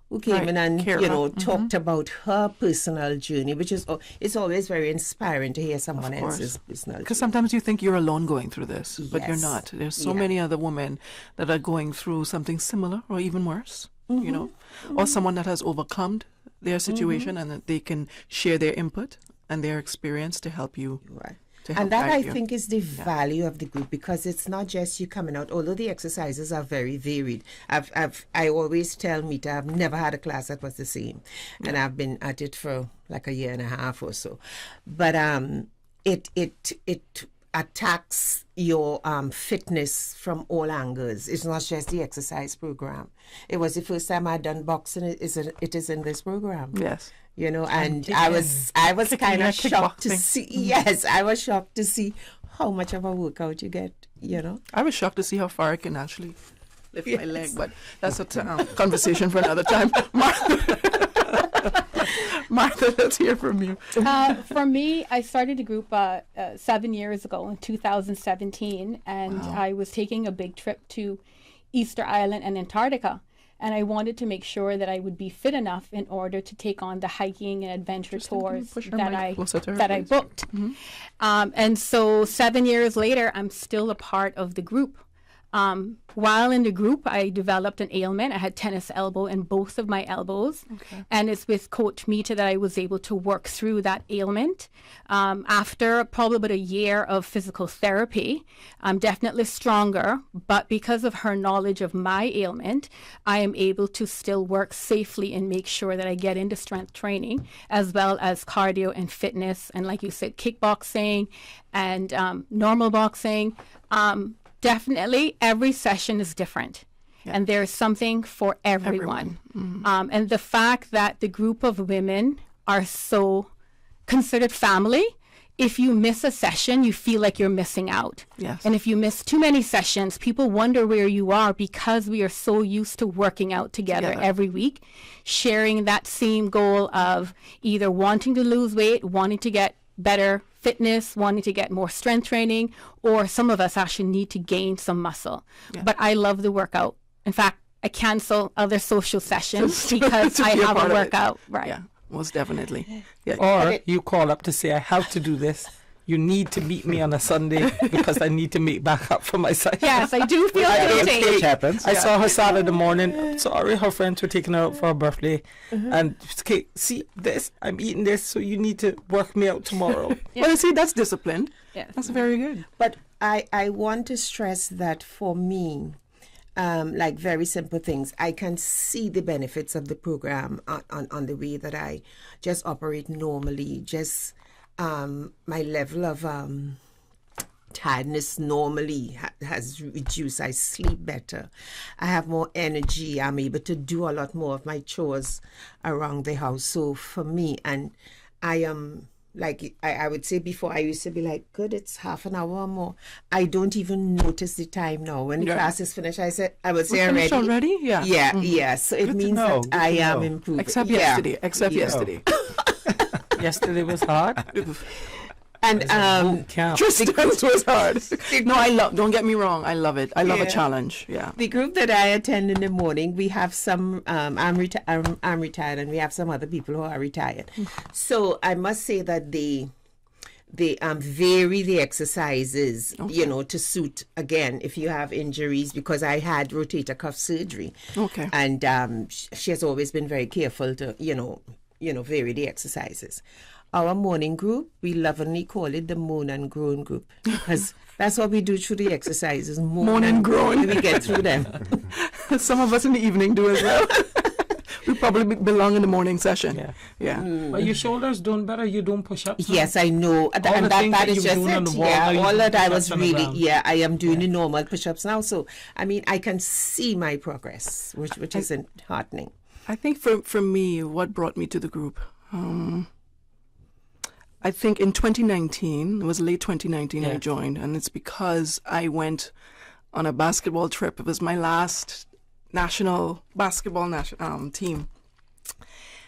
who came in and talked about her personal journey, which is it's always very inspiring to hear someone else's personal journey. Because sometimes you think you're alone going through this, but you're not. There's so many other women that are going through something similar or even worse, or someone that has overcome their situation and that they can share their input and their experience to help you. Right. And that I think is the value of the group, because it's not just you coming out, although the exercises are very varied. I always tell Mita, I've never had a class that was the same. And I've been at it for like a year and a half or so. But it attacks your fitness from all angles. It's not just the exercise program. It was the first time I'd done boxing. It is in this program. Yes. And I was kind of shocked to see. Yes, I was shocked to see how much of a workout you get. I was shocked to see how far I can actually lift my leg, but that's a conversation for another time. Martha, let's hear from you. For me, I started a group 7 years ago in 2017, and I was taking a big trip to Easter Island and Antarctica. And I wanted to make sure that I would be fit enough in order to take on the hiking and adventure tours that I booked. And so 7 years later, I'm still a part of the group. While in the group, I developed an ailment. I had tennis elbow in both of my elbows. Okay. And it's with Coach Mita that I was able to work through that ailment. After probably about a year of physical therapy, I'm definitely stronger. But because of her knowledge of my ailment, I am able to still work safely and make sure that I get into strength training, as well as cardio and fitness. And like you said, kickboxing and normal boxing. Definitely, every session is different, and there's something for everyone. And the fact that the group of women are so considered family, if you miss a session, you feel like you're missing out. Yes. And if you miss too many sessions, people wonder where you are, because we are so used to working out together every week, sharing that same goal of either wanting to lose weight, wanting to get better fitness, wanting to get more strength training, or some of us actually need to gain some muscle. But I love the workout. In fact, I cancel other social sessions because I have a workout. Right. Yeah, most definitely. Or you call up to say, I have to do this. you need to beat me on a Sunday because I need to make back up for my side. Yes, I do feel guilty. Which happens. I saw her Saturday morning. Sorry, her friends were taking her out for her birthday. And, okay, see this? I'm eating this, so you need to work me out tomorrow. Well, see, that's discipline. Yeah. That's very good. But I want to stress that for me, like very simple things, I can see the benefits of the program on the way that I just operate normally. Just my level of tiredness normally has reduced. I sleep better. I have more energy. I'm able to do a lot more of my chores around the house. So for me, and I am... like I would say before, I used to be like, good, it's half an hour or more. I don't even notice the time now. When the class is finished, I would say We're already. Yeah. Yeah, yeah. So it means that I am improving. Except yesterday. Except yesterday. Yesterday was hard. And Tristan's was hard. No, don't get me wrong, I love it. I love a challenge. Yeah. The group that I attend in the morning, we have some I'm retired, and we have some other people who are retired. So I must say that they vary the exercises, you know, to suit, again, if you have injuries, because I had rotator cuff surgery. Okay. And she has always been very careful to, you know, vary the exercises. Our morning group, we lovingly call it the moan and groan group, because that's what we do through the exercises. Moan and groan. We get through them. Some of us in the evening do as well. We probably belong in the morning session. Yeah. But your shoulders doing better. You don't push ups. Yes, I know. And that is just it. Yeah, all that I was really, I am doing the normal push ups now. So, I mean, I can see my progress, which is heartening. I think for me, what brought me to the group, I think in 2019, it was late 2019 I joined, and it's because I went on a basketball trip. It was my last national basketball team.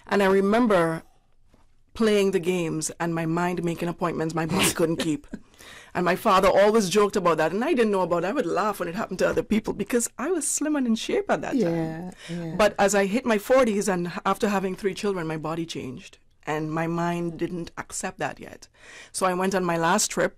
And I remember playing the games and my mind making appointments my body couldn't keep. And my father always joked about that, and I didn't know about it. I would laugh when it happened to other people because I was slim and in shape at that time. Yeah. But as I hit my 40s and after having 3 children, my body changed. And my mind didn't accept that yet. So I went on my last trip,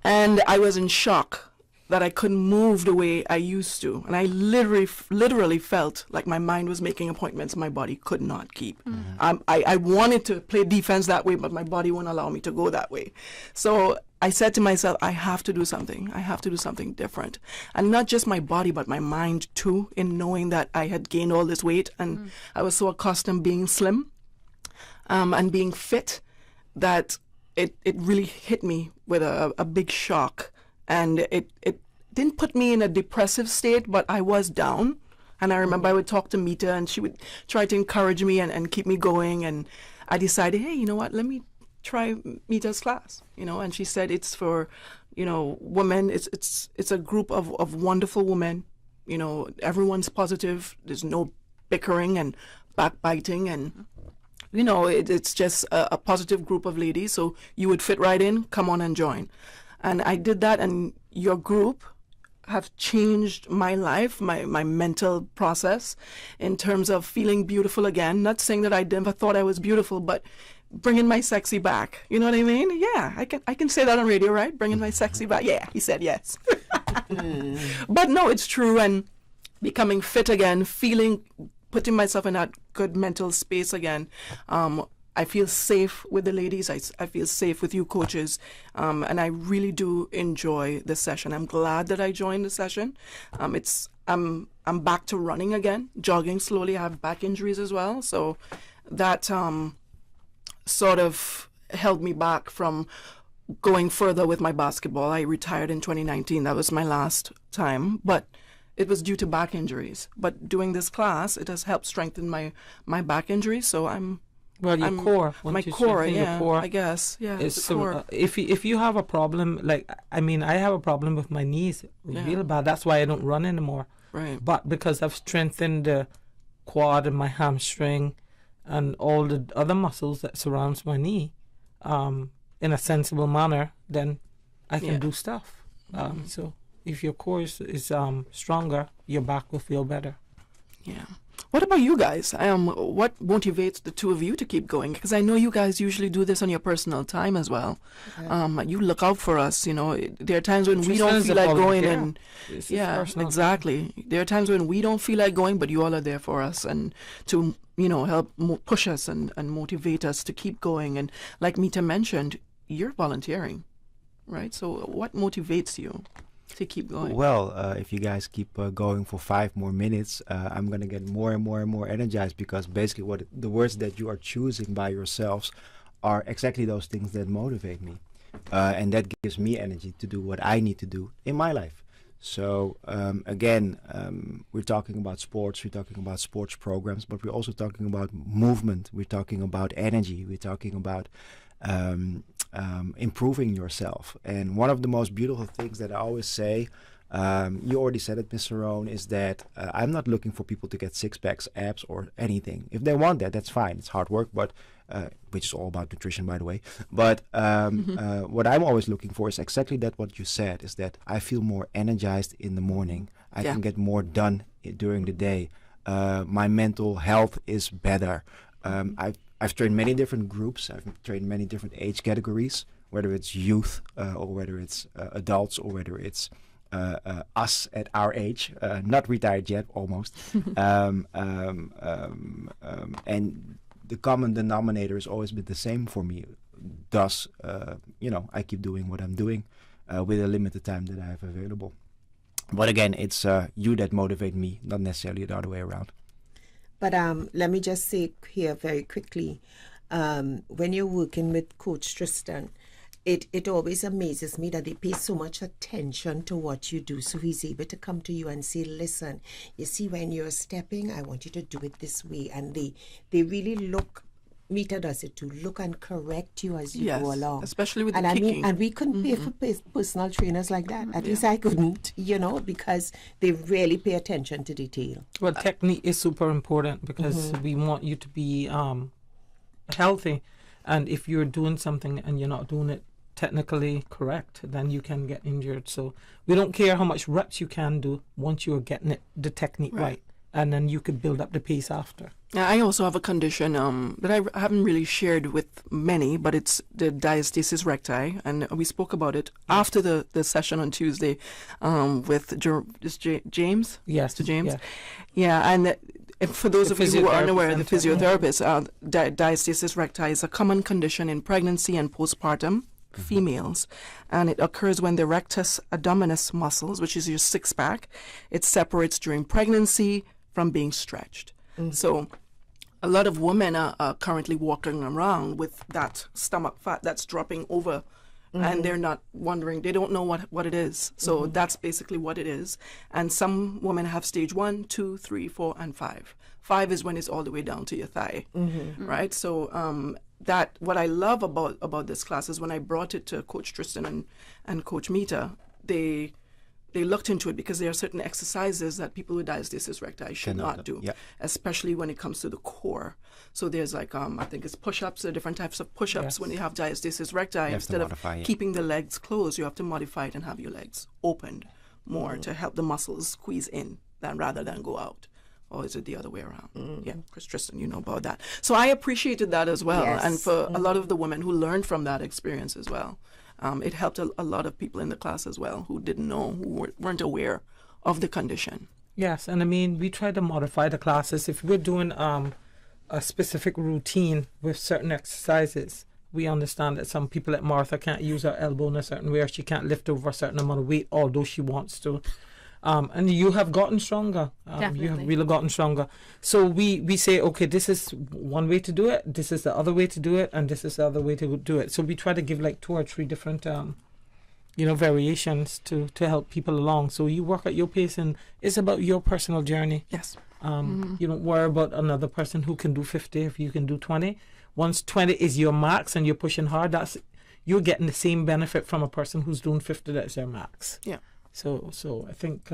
and I was in shock that I couldn't move the way I used to. And I literally felt like my mind was making appointments my body could not keep. I wanted to play defense that way, but my body wouldn't allow me to go that way. So I said to myself, I have to do something. I have to do something different. And not just my body, but my mind too, in knowing that I had gained all this weight, and I was so accustomed being slim. And being fit, that it really hit me with a big shock. And it didn't put me in a depressive state, but I was down. And I remember I would talk to Mita, and she would try to encourage me and keep me going. And I decided, hey, you know what, let me try Mita's class. You know, and she said it's for, you know, women. It's a group of wonderful women. You know, everyone's positive. There's no bickering and backbiting, and you know, it's just a positive group of ladies. So you would fit right in. Come on and join. And I did that, and your group have changed my life, my mental process in terms of feeling beautiful again. Not saying that I never thought I was beautiful, but bringing my sexy back. You know what I mean? Yeah, I can say that on radio, right? Bringing my sexy back. Yeah, he said yes. But no, it's true. And becoming fit again, putting myself in that good mental space again. I feel safe with the ladies. I feel safe with you coaches. And I really do enjoy the session. I'm glad that I joined the session. I'm back to running again, jogging slowly. I have back injuries as well. So that sort of held me back from going further with my basketball. I retired in 2019. That was my last time. But it was due to back injuries. But doing this class, it has helped strengthen my back injuries. So your core. My core, yeah, core, I guess. Yeah, it's core. If you have a problem, like, I mean, I have a problem with my knees real bad. That's why I don't run anymore. Right. But because I've strengthened the quad and my hamstring and all the other muscles that surrounds my knee in a sensible manner, then I can do stuff. So if your core is stronger, your back will feel better. Yeah. What about you guys? What motivates the two of you to keep going? Because I know you guys usually do this on your personal time as well. You look out for us. You know, there are times when we don't feel like going, and exactly. There are times when we don't feel like going, but you all are there for us and to help push us and motivate us to keep going. And like Mita mentioned, you're volunteering, right? So what motivates you to keep going? Well, if you guys keep going for 5 more minutes, I'm going to get more and more and more energized, because basically the words that you are choosing by yourselves are exactly those things that motivate me. And that gives me energy to do what I need to do in my life. So again, we're talking about sports, we're talking about sports programs, but we're also talking about movement, we're talking about energy, we're talking about improving yourself. And one of the most beautiful things that I always say, you already said it, Mr. Rohn, is that I'm not looking for people to get 6-packs, abs, or anything. If they want that, that's fine. It's hard work, but which is all about nutrition, by the way. But what I'm always looking for is exactly that what you said, is that I feel more energized in the morning. I can get more done during the day. My mental health is better. I've trained many different groups. I've trained many different age categories, whether it's youth or whether it's adults or whether it's us at our age, not retired yet, almost. And the common denominator has always been the same for me. Thus, I keep doing what I'm doing with a limited time that I have available. But again, it's you that motivate me, not necessarily the other way around. But let me just say here very quickly, when you're working with Coach Tristan, it always amazes me that they pay so much attention to what you do. So he's able to come to you and say, listen, you see, when you're stepping, I want you to do it this way. And they really look, Mita does it too, look and correct you as you go along. Especially with the kicking. And we couldn't pay for personal trainers like that. At least I couldn't, because they really pay attention to detail. Well, technique is super important, because we want you to be healthy. And if you're doing something and you're not doing it technically correct, then you can get injured. So we don't care how much reps you can do once you're getting the technique right. And then you could build up the pace after. I also have a condition that I haven't really shared with many, but it's the diastasis recti, and we spoke about it after the session on Tuesday with James. Yes, to James. Yeah, and for those of you who are unaware, the physiotherapist, diastasis recti is a common condition in pregnancy and postpartum females, and it occurs when the rectus abdominis muscles, which is your 6-pack, it separates during pregnancy from being stretched. So a lot of women are currently walking around with that stomach fat that's dropping over, and they're not wondering, they don't know what it is. So that's basically what it is. And some women have stage 1, 2, 3, 4, and 5. 5 is when it's all the way down to your thigh, right? So that what I love about this class is when I brought it to Coach Tristan and Coach Mita, they looked into it, because there are certain exercises that people with diastasis recti should not do, especially when it comes to the core. So there's like, I think it's push-ups, different types of push-ups when you have diastasis recti. Instead of keeping the legs closed, you have to modify it and have your legs opened more to help the muscles squeeze in rather than go out. Or is it the other way around? Yeah, Chris Tristan, you know about that. So I appreciated that as well. Yes. And for a lot of the women who learned from that experience as well. It helped a lot of people in the class as well who didn't know, who weren't aware of the condition. Yes, and I mean, we try to modify the classes. If we're doing a specific routine with certain exercises, we understand that some people like Martha can't use her elbow in a certain way, or she can't lift over a certain amount of weight, although she wants to. And you have gotten stronger. You have really gotten stronger. So we say, okay, this is one way to do it, this is the other way to do it, and this is the other way to do it. So we try to give like 2 or 3 different, variations to help people along. So you work at your pace, and it's about your personal journey. Yes. You don't worry about another person who can do 50 if you can do 20. Once 20 is your max and you're pushing hard, you're getting the same benefit from a person who's doing 50 that's their max. Yeah. So I think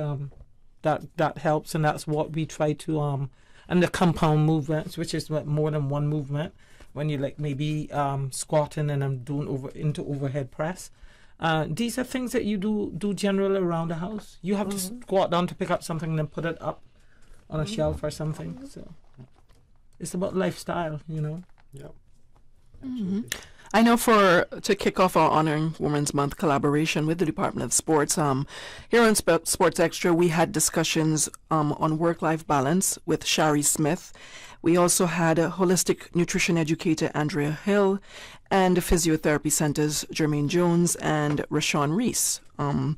that helps, and that's what we try to and the compound movements, which is more than one movement, when you like maybe squatting and I'm doing into overhead press. These are things that you do generally around the house. You have to squat down to pick up something and then put it up on a shelf or something. So it's about lifestyle, you know. Yeah. I know to kick off our Honoring Women's Month collaboration with the Department of Sports, here on Sports Extra, we had discussions on work-life balance with Shari Smith. We also had a holistic nutrition educator, Andrea Hill, and the physiotherapy centers, Jermaine Jones and Rashawn Reese. And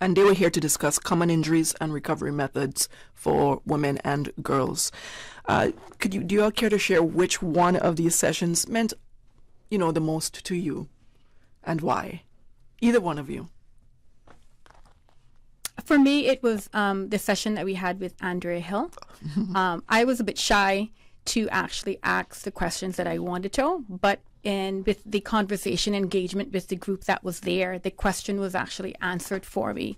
they were here to discuss common injuries and recovery methods for women and girls. Do you all care to share which one of these sessions meant, the most to you, and why? Either one of you. For me, it was the session that we had with Andrea Hill. I was a bit shy to actually ask the questions that I wanted to, but with the conversation engagement with the group that was there, the question was actually answered for me.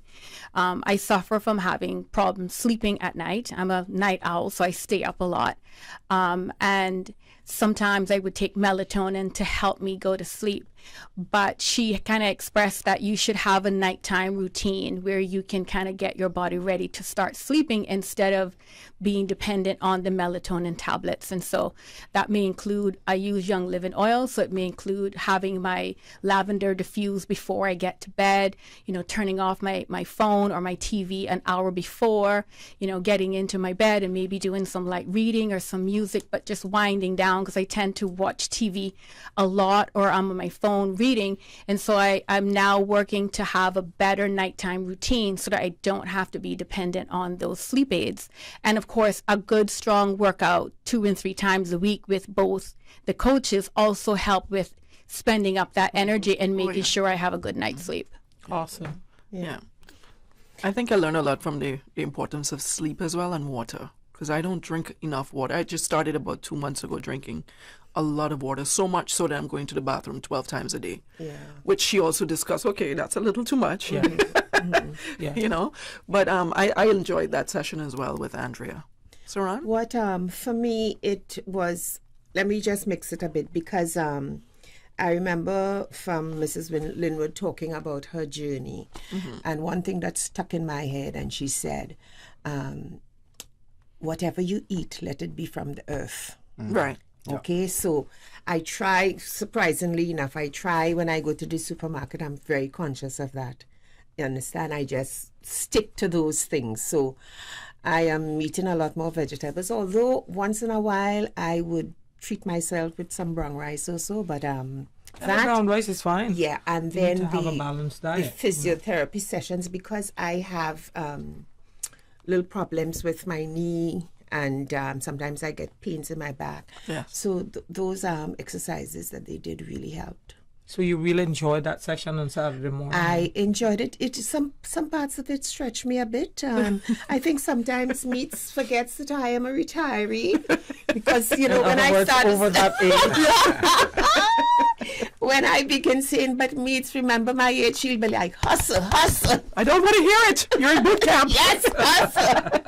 I suffer from having problems sleeping at night. I'm a night owl, so I stay up a lot. And sometimes I would take melatonin to help me go to sleep. But she kind of expressed that you should have a nighttime routine where you can kind of get your body ready to start sleeping instead of being dependent on the melatonin tablets. And so that may include, I use Young Living oil, so it may include having my lavender diffuse before I get to bed, turning off my phone or my TV an hour before, getting into my bed and maybe doing some light reading or some music, but just winding down because I tend to watch TV a lot or I'm on my phone reading, and so I'm now working to have a better nighttime routine so that I don't have to be dependent on those sleep aids. And of course, a good strong workout 2 and 3 times a week with both the coaches also help with spending up that energy and making sure I have a good night's sleep. Awesome. Yeah. I think I learned a lot from the importance of sleep as well and water, because I don't drink enough water. I just started about 2 months ago drinking a lot of water, so much so that I'm going to the bathroom 12 times a day. Yeah. Which she also discussed, okay, that's a little too much. Yeah. Yeah. But I enjoyed that session as well with Andrea. Saran? What, for me, it was, let me just mix it a bit, because I remember from Mrs. Linwood talking about her journey, and one thing that stuck in my head, and she said, whatever you eat, let it be from the earth. Right. Okay, so I try, surprisingly enough, when I go to the supermarket, I'm very conscious of that. You understand? I just stick to those things. So I am eating a lot more vegetables, although once in a while I would treat myself with some brown rice or so, but brown rice is fine. Yeah, and then have a balanced diet. The physiotherapy sessions, because I have little problems with my knee, and sometimes I get pains in my back. Yeah. So those exercises that they did really helped. So you really enjoyed that session on Saturday morning? I enjoyed it. Some parts of it stretched me a bit. I think sometimes Meets forgets that I am a retiree, because when I started over that age. When I begin saying, but Meets, remember my age, she'll be like, hustle. I don't want to hear it. You're in boot camp. Yes, hustle.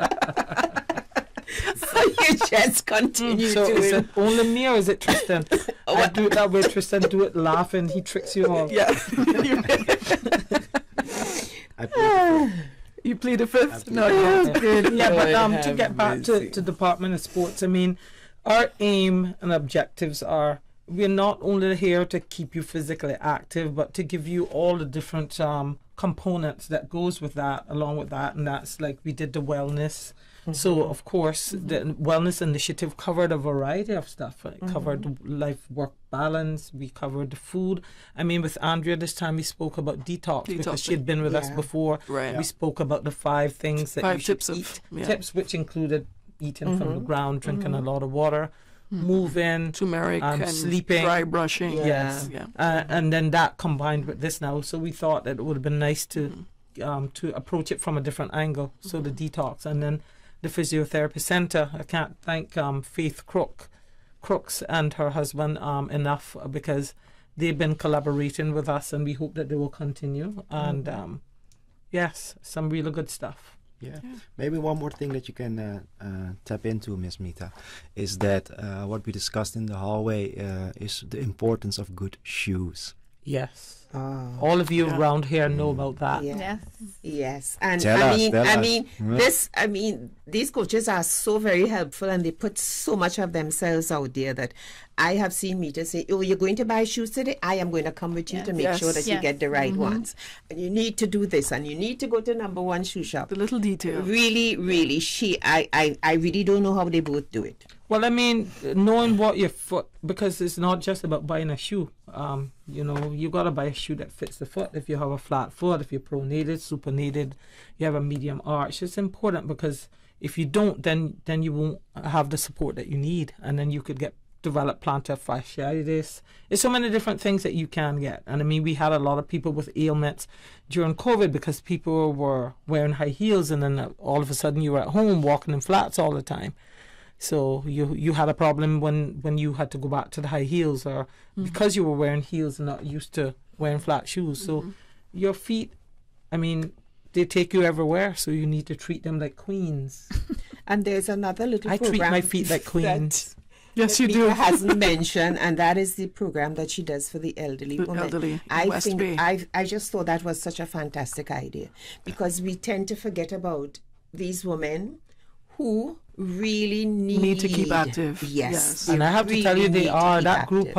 So you just continue So doing. is it only me or is it Tristan? I do it that way, Tristan do it laughing, he tricks you all. Yeah. You plead the fifth? No, good. Yeah, but to get back to Department of Sports, I mean, our aim and objectives are, we're not only here to keep you physically active, but to give you all the different components that goes with that, along with that, and that's like we did the wellness. So, of course, the wellness initiative covered a variety of stuff. It covered life-work balance. We covered the food. I mean, with Andrea this time, we spoke about detox because she had been with us before. Right. We spoke about the 5 things that you should eat. Tips, which included eating from the ground, drinking a lot of water, moving, turmeric, and sleeping, dry brushing. Yes. And then that combined with this now. So we thought that it would have been nice to approach it from a different angle. So the detox, and then the physiotherapy center. I can't thank Faith Crooks and her husband enough, because they've been collaborating with us, and we hope that they will continue. And yes, some really good stuff. Yeah. Maybe one more thing that you can tap into, Miss Mita, is that what we discussed in the hallway is the importance of good shoes. Yes. All of you around here know about that. Yes. And Tell us. these coaches are so very helpful, and they put so much of themselves out there that I have seen Mita say, "Oh, you're going to buy shoes today? I am going to come with you to make sure that you get the right ones. And you need to do this, and you need to go to number one shoe shop." The little detail. Really, really, I really don't know how they both do it. Well, I mean, knowing what your foot, because it's not just about buying a shoe. You got to buy a shoe that fits the foot. If you have a flat foot, if you're pronated, supinated, you have a medium arch, it's important, because if you don't, then you won't have the support that you need, and then you could develop plantar fasciitis. There's so many different things that you can get. And I mean, we had a lot of people with ailments during COVID because people were wearing high heels, and then all of a sudden you were at home walking in flats all the time. So you had a problem when you had to go back to the high heels, or because you were wearing heels and not used to wearing flat shoes. So your feet, I mean, they take you everywhere, so you need to treat them like queens. And there's another little program. I treat my feet like queens. Yes, you do. Hasn't mentioned, and that is the program that she does for the elderly women. I just thought that was such a fantastic idea, because we tend to forget about these women who really need to keep active. Yes. And I have to tell you, they are that group.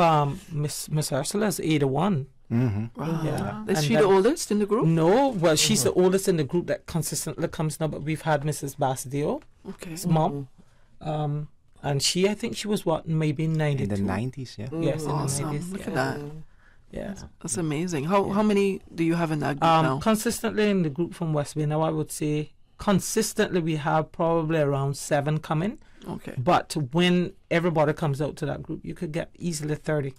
Miss Ursula is 81. Wow. Yeah. Is she the oldest in the group? No, well, she's the oldest in the group that consistently comes now, but we've had Mrs. Basdio, his mom. And I think she was maybe 92? In the 90s, yeah. Yes, awesome. in the 90s. Look at that. Yeah. That's amazing. How many do you have in that group now? Consistently in the group from West Bay now, I would say consistently we have probably around 7 coming. Okay. But when everybody comes out to that group, you could get easily 30.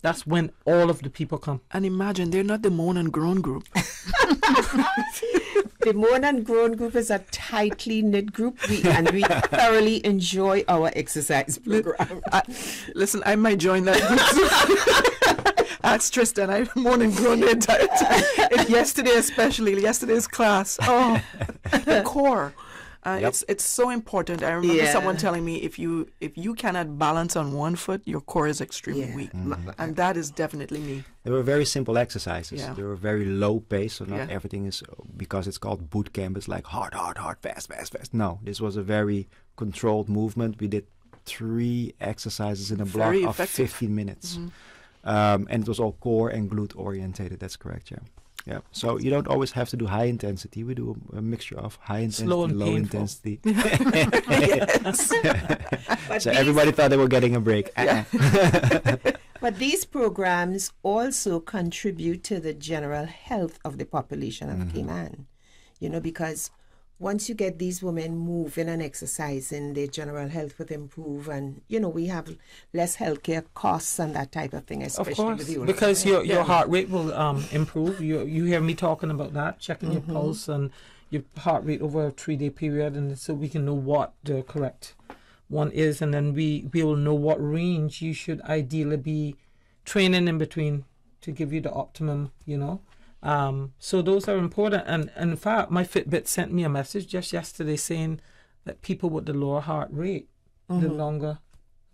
That's when all of the people come. And imagine, they're not the moan and groan group. The Moan and Grown group is a tightly knit group, and we thoroughly enjoy our exercise program. Listen, I might join that group. Ask Tristan, I moan and groan the entire time. Yesterday's class. Oh, the core. It's so important. I remember someone telling me if you cannot balance on one foot, your core is extremely weak, and that is definitely me. They were very simple exercises. Yeah. They were very low pace, so not everything is, because it's called boot camp, it's like hard, fast. No, this was a very controlled movement. We did 3 exercises in a block of 15 minutes. And it was all core and glute orientated. That's correct, yeah. So you don't always have to do high intensity. We do a mixture of high intensity, slow and low painful. intensity. So everybody thought they were getting a break. But these programs also contribute to the general health of the population of Cayman. Because once you get these women moving and exercising, their general health would improve, and we have less healthcare costs and that type of thing, especially of course, with the because your heart rate will improve. You hear me talking about that, checking your pulse and your heart rate over a 3-day period, and so we can know what the correct one is, and then we will know what range you should ideally be training in between to give you the optimum, So those are important. And in fact, my Fitbit sent me a message just yesterday saying that people with the lower heart rate, the longer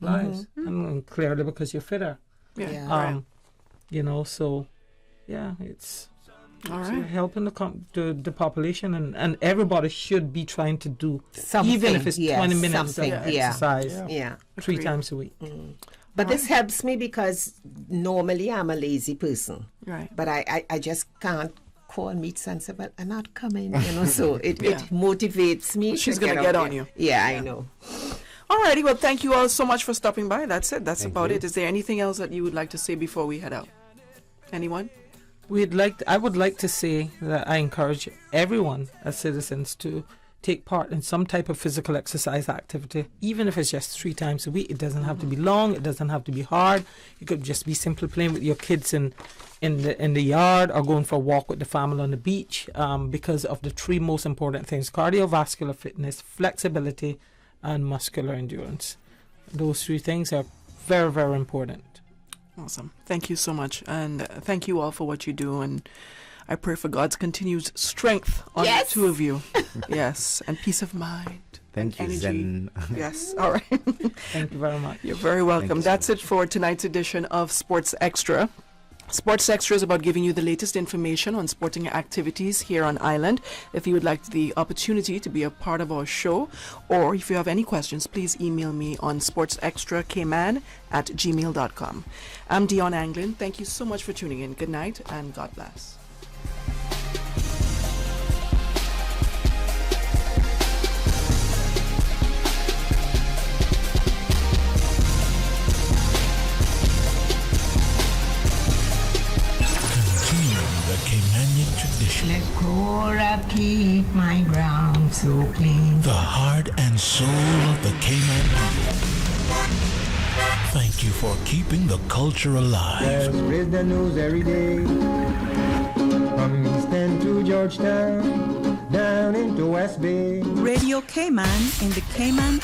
lives. And clearly because you're fitter. So it's all right. Helping the population, and everybody should be trying to do something, even if it's 20 minutes of exercise 3 times a week. But this helps me because normally I'm a lazy person. Right. But I just can't call me sensible and not coming, so it motivates me. She's going to get on you. Yeah, I know. Alrighty, well, thank you all so much for stopping by. That's it. That's about it. Is there anything else that you would like to say before we head out? Anyone? I would like to say that I encourage everyone as citizens to take part in some type of physical exercise activity, even if it's just 3 times a week. It doesn't have to be long. It doesn't have to be hard. It could just be simply playing with your kids in the yard, or going for a walk with the family on the beach, because of the 3 most important things: cardiovascular fitness, flexibility, and muscular endurance. Those 3 things are very, very important. Awesome. Thank you so much. And thank you all for what you do. And I pray for God's continued strength on the 2 of you. Yes. And peace of mind. Thank you, energy. Zen. Yes. All right. Thank you very much. You're very welcome. That's it for tonight's edition of Sports Extra. Sports Extra is about giving you the latest information on sporting activities here on island. If you would like the opportunity to be a part of our show, or if you have any questions, please email me on sportsextrakman@gmail.com. I'm Dionne Anglin. Thank you so much for tuning in. Good night and God bless. Let Cora keep my ground so clean. The heart and soul of the Cayman people. Thank you for keeping the culture alive. Spread the news every day. From East End to Georgetown, down into West Bay. Radio Cayman in the Cayman